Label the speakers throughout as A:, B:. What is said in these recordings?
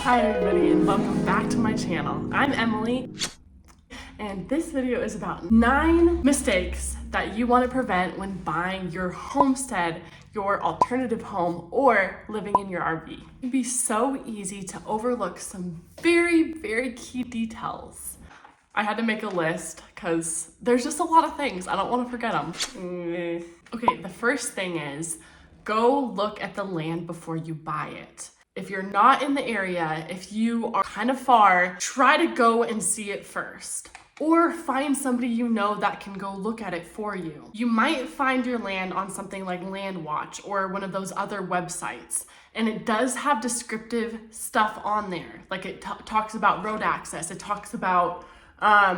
A: Hi everybody and welcome back to my channel. I'm Emily and this video is about 9 mistakes that you want to prevent when buying your homestead, your alternative home, or living in your RV. It can be so easy to overlook some very key details. I had to make a list because there's just a lot of things. I don't want to forget them. Okay, the first thing is go look at the land before you buy it. If you're not in the area, if you are kind of far, try to go and see it first. Or find somebody you know that can go look at it for you. You might find your land on something like Land Watch or one of those other websites. And it does have descriptive stuff on there. Like it talks about road access. It talks about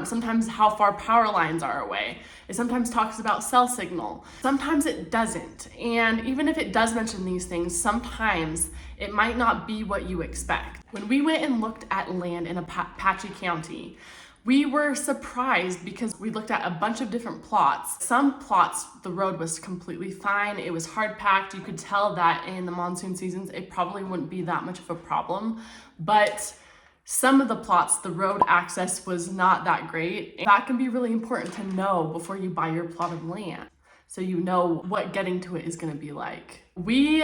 A: sometimes how far power lines are away. It sometimes talks about cell signal. Sometimes it doesn't. And even if it does mention these things, sometimes it might not be what you expect. When we went and looked at land in Apache County, we were surprised because we looked at a bunch of different plots. Some plots, the road was completely fine. It was hard packed. You could tell that in the monsoon seasons, it probably wouldn't be that much of a problem. But some of the plots, the road access was not that great. That can be really important to know before you buy your plot of land, so you know what getting to it is gonna be like. We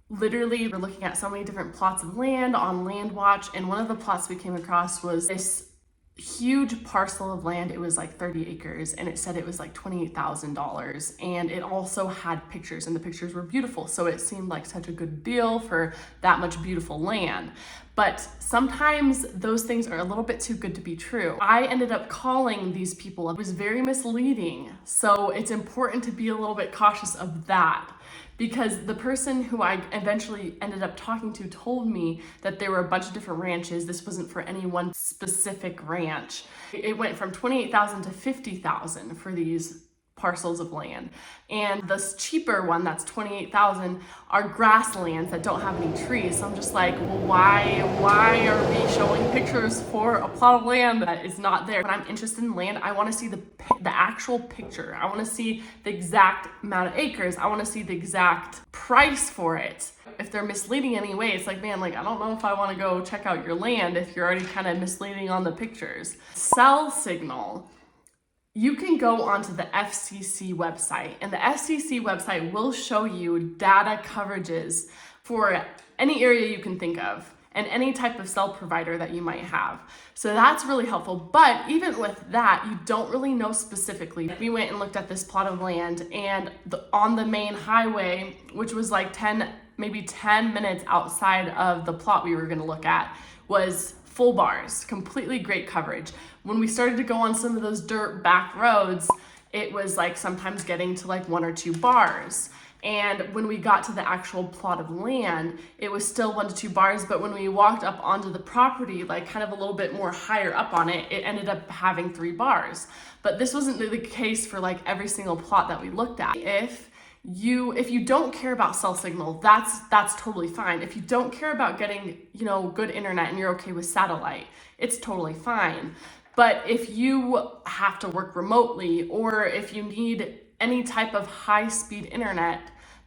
A: literally were looking at so many different plots of land on Land Watch, and one of the plots we came across was this huge parcel of land. It was like 30 acres and it said it was like $28,000, and it also had pictures, and the pictures were beautiful, so it seemed like such a good deal for that much beautiful land. But sometimes those things are a little bit too good to be true. I ended up calling these people. It was very misleading, so it's important to be a little bit cautious of that, because the person who I eventually ended up talking to told me that there were a bunch of different ranches. This wasn't for any one specific ranch. It went from $28,000 to $50,000 for these parcels of land. And this cheaper one that's $28,000 are grasslands that don't have any trees. So I'm just like, well, why are we showing pictures for a plot of land that is not there? When I'm interested in land, I want to see the actual picture. I want to see the exact amount of acres. I want to see the exact price for it. If they're misleading anyway, it's like, man, like, I don't know if I want to go check out your land if you're already kind of misleading on the pictures. Cell signal. You can go onto the FCC website, and the FCC website will show you data coverages for any area you can think of and any type of cell provider that you might have. So that's really helpful. But even with that, you don't really know specifically. We went and looked at this plot of land, and on the main highway, which was like maybe 10 minutes outside of the plot we were gonna look at, was full bars, completely great coverage. When we started to go on some of those dirt back roads, it was like sometimes getting to like 1 or 2 bars. And when we got to the actual plot of land, it was still 1 to 2 bars, but when we walked up onto the property, like kind of a little bit more higher up on it, it ended up having 3 bars. But this wasn't the case for like every single plot that we looked at. If you don't care about cell signal, that's totally fine. If you don't care about getting, good internet and you're okay with satellite, it's totally fine. But if you have to work remotely, or if you need any type of high-speed internet,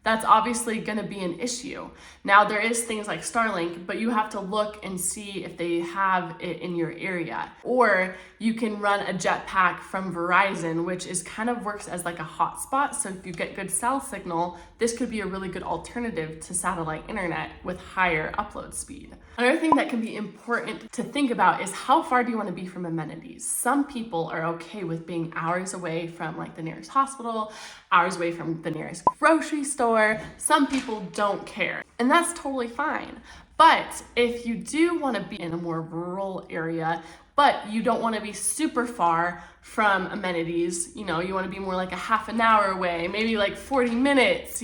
A: that's obviously going to be an issue. Now, there is things like Starlink, but you have to look and see if they have it in your area. Or you can run a jetpack from Verizon, which kind of works as like a hotspot. So if you get good cell signal, this could be a really good alternative to satellite internet with higher upload speed. Another thing that can be important to think about is how far do you want to be from amenities? Some people are okay with being hours away from like the nearest hospital, hours away from the nearest grocery store. Some people don't care, and that's totally fine. But if you do want to be in a more rural area, but you don't want to be super far from amenities, you want to be more like a half an hour away, maybe like 40 minutes,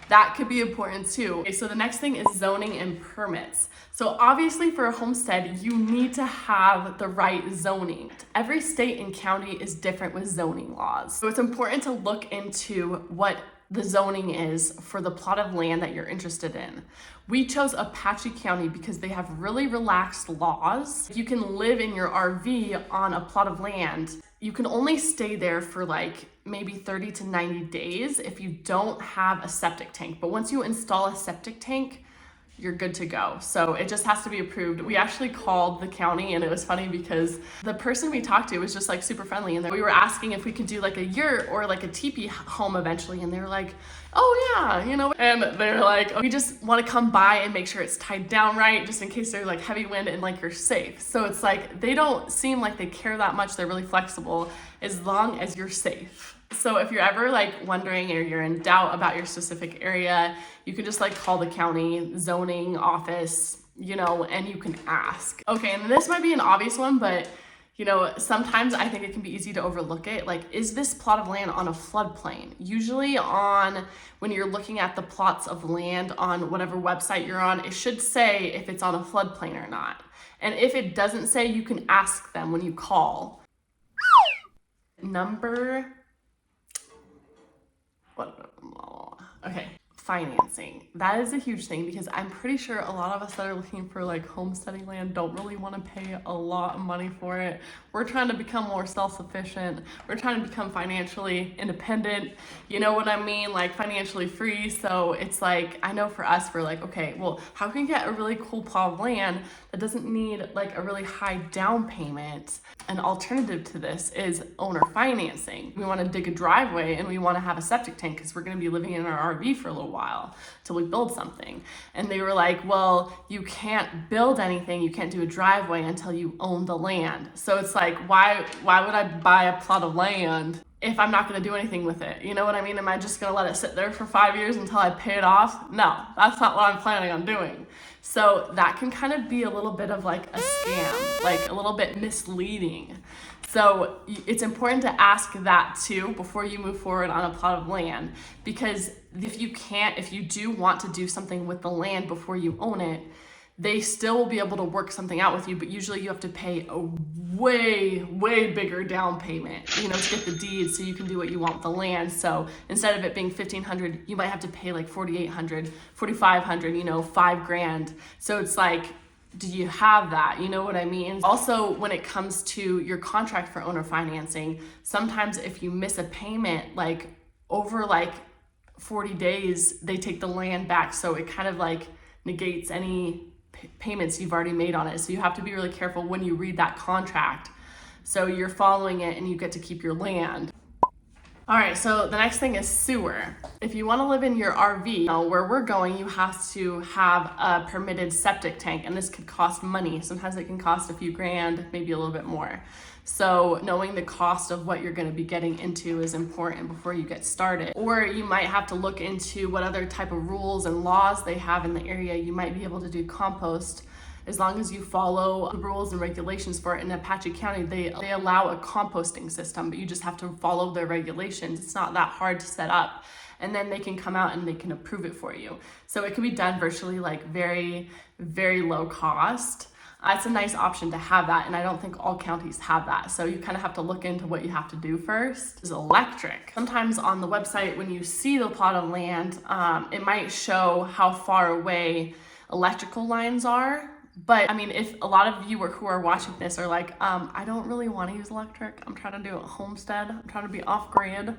A: that could be important too. Okay, so the next thing is zoning and permits. So obviously for a homestead, you need to have the right zoning. Every state and county is different with zoning laws. So it's important to look into what the zoning is for the plot of land that you're interested in. We chose Apache County because they have really relaxed laws. You can live in your RV on a plot of land. You can only stay there for like maybe 30 to 90 days if you don't have a septic tank. But once you install a septic tank, you're good to go. So it just has to be approved. We actually called the county, and it was funny because the person we talked to was just like super friendly, and we were asking if we could do like a yurt or like a teepee home eventually, and they were like, oh yeah, you know, and they're like, oh, we just want to come by and make sure it's tied down right, just in case there's like heavy wind and like you're safe. So it's like they don't seem like they care that much. They're really flexible as long as you're safe. So if you're ever like wondering or you're in doubt about your specific area, you can just like call the county zoning office, you know, and you can ask. Okay, and this might be an obvious one, but you know, sometimes I think it can be easy to overlook it. Like, is this plot of land on a floodplain? Usually when you're looking at the plots of land on whatever website you're on, it should say if it's on a floodplain or not. And if it doesn't say, you can ask them when you call. Okay, financing. That is a huge thing because I'm pretty sure a lot of us that are looking for like homesteading land don't really want to pay a lot of money for it. We're trying to become more self-sufficient. We're trying to become financially independent. You know what I mean? Like financially free. So it's like, I know for us, we're like, okay, well, how can we get a really cool plot of land that doesn't need like a really high down payment? An alternative to this is owner financing. We want to dig a driveway and we want to have a septic tank because we're going to be living in our RV for a little while till we build something. And they were like, well, you can't build anything, you can't do a driveway until you own the land. So it's like, why would I buy a plot of land if I'm not going to do anything with it? You know what I mean? Am I just going to let it sit there for 5 years until I pay it off? No, that's not what I'm planning on doing. So that can kind of be a little bit of like a scam, like a little bit misleading. So it's important to ask that too before you move forward on a plot of land, because if you do want to do something with the land before you own it, they still will be able to work something out with you, but usually you have to pay a way bigger down payment, you know, to get the deed so you can do what you want with the land. So instead of it being $1,500, you might have to pay like $4,800, $4,500, you know, $5,000. So it's like, do you have that? You know what I mean? Also, when it comes to your contract for owner financing, sometimes if you miss a payment, like over like 40 days, they take the land back. So it kind of like negates any payments you've already made on it. So you have to be really careful when you read that contract. So you're following it and you get to keep your land. All right, so the next thing is sewer. If you want to live in your RV, where we're going, you have to have a permitted septic tank, and this could cost money. Sometimes it can cost a few grand, maybe a little bit more. So knowing the cost of what you're going to be getting into is important before you get started. Or you might have to look into what other type of rules and laws they have in the area. You might be able to do compost as long as you follow the rules and regulations for it. In Apache County, they allow a composting system, but you just have to follow their regulations. It's not that hard to set up. And then they can come out and they can approve it for you. So it can be done virtually like very, very low cost. It's a nice option to have that, and I don't think all counties have that. So you kind of have to look into what you have to do first. Is electric. Sometimes on the website, when you see the plot of land, it might show how far away electrical lines are. But I mean, if a lot of you who are watching this are like, I don't really want to use electric, I'm trying to do a homestead, I'm trying to be off grid.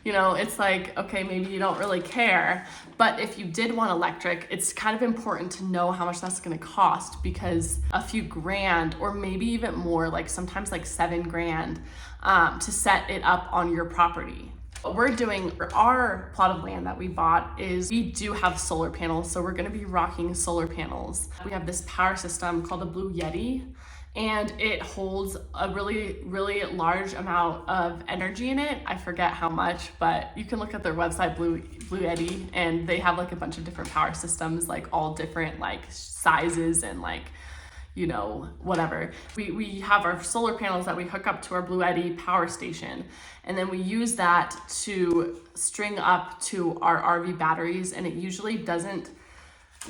A: You know, it's like, okay, maybe you don't really care. But if you did want electric, it's kind of important to know how much that's going to cost, because a few grand or maybe even more, like sometimes like $7,000 to set it up on your property. What we're doing for our plot of land that we bought is we do have solar panels. So we're going to be rocking solar panels. We have this power system called the Blue Yeti, and it holds a really, really large amount of energy in it. I forget how much, but you can look at their website, Blue Yeti, and they have like a bunch of different power systems, like all different like sizes and like, you know, whatever. We have our solar panels that we hook up to our Blue Yeti power station, and then we use that to string up to our RV batteries, and it usually doesn't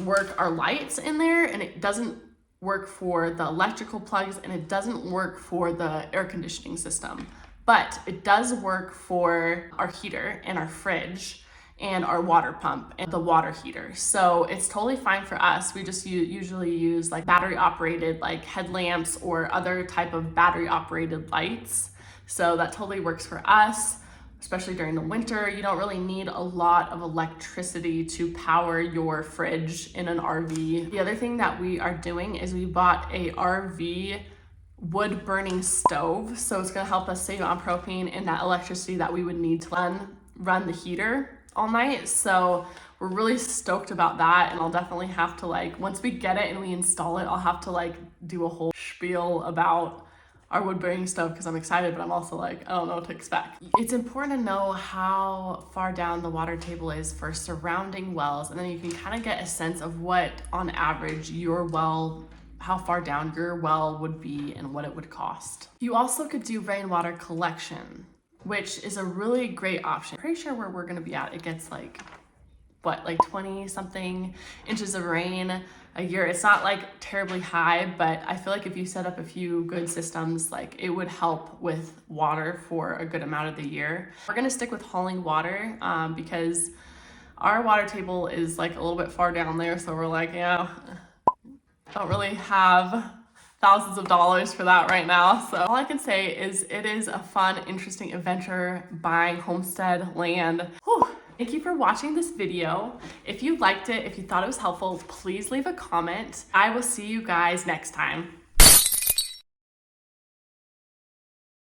A: work our lights in there, and it doesn't work for the electrical plugs, and it doesn't work for the air conditioning system, but it does work for our heater and our fridge and our water pump and the water heater. So it's totally fine for us. We just usually use like battery operated like headlamps or other type of battery operated lights. So that totally works for us. especially during the winter. You don't really need a lot of electricity to power your fridge in an RV. The other thing that we are doing is we bought a RV wood burning stove. So it's gonna help us save on propane and that electricity that we would need to run the heater all night. So we're really stoked about that. And I'll definitely have to, like, once we get it and we install it, I'll have to like do a whole spiel about our wood burning stove because I'm excited, but I'm also like, I don't know what to expect. It's important to know how far down the water table is for surrounding wells, and then you can kind of get a sense of what, on average, your well, how far down your well would be and what it would cost. You also could do rainwater collection, which is a really great option. I'm pretty sure where we're gonna be at, it gets like, what, like 20 something inches of rain a year. It's not like terribly high, but I feel like if you set up a few good systems, like it would help with water for a good amount of the year. We're gonna stick with hauling water because our water table is like a little bit far down there. So we're like, yeah, don't really have thousands of dollars for that right now. So all I can say is it is a fun, interesting adventure buying homestead land. Whew. Thank you for watching this video. If you liked it, if you thought it was helpful, please leave a comment. I will see you guys next time.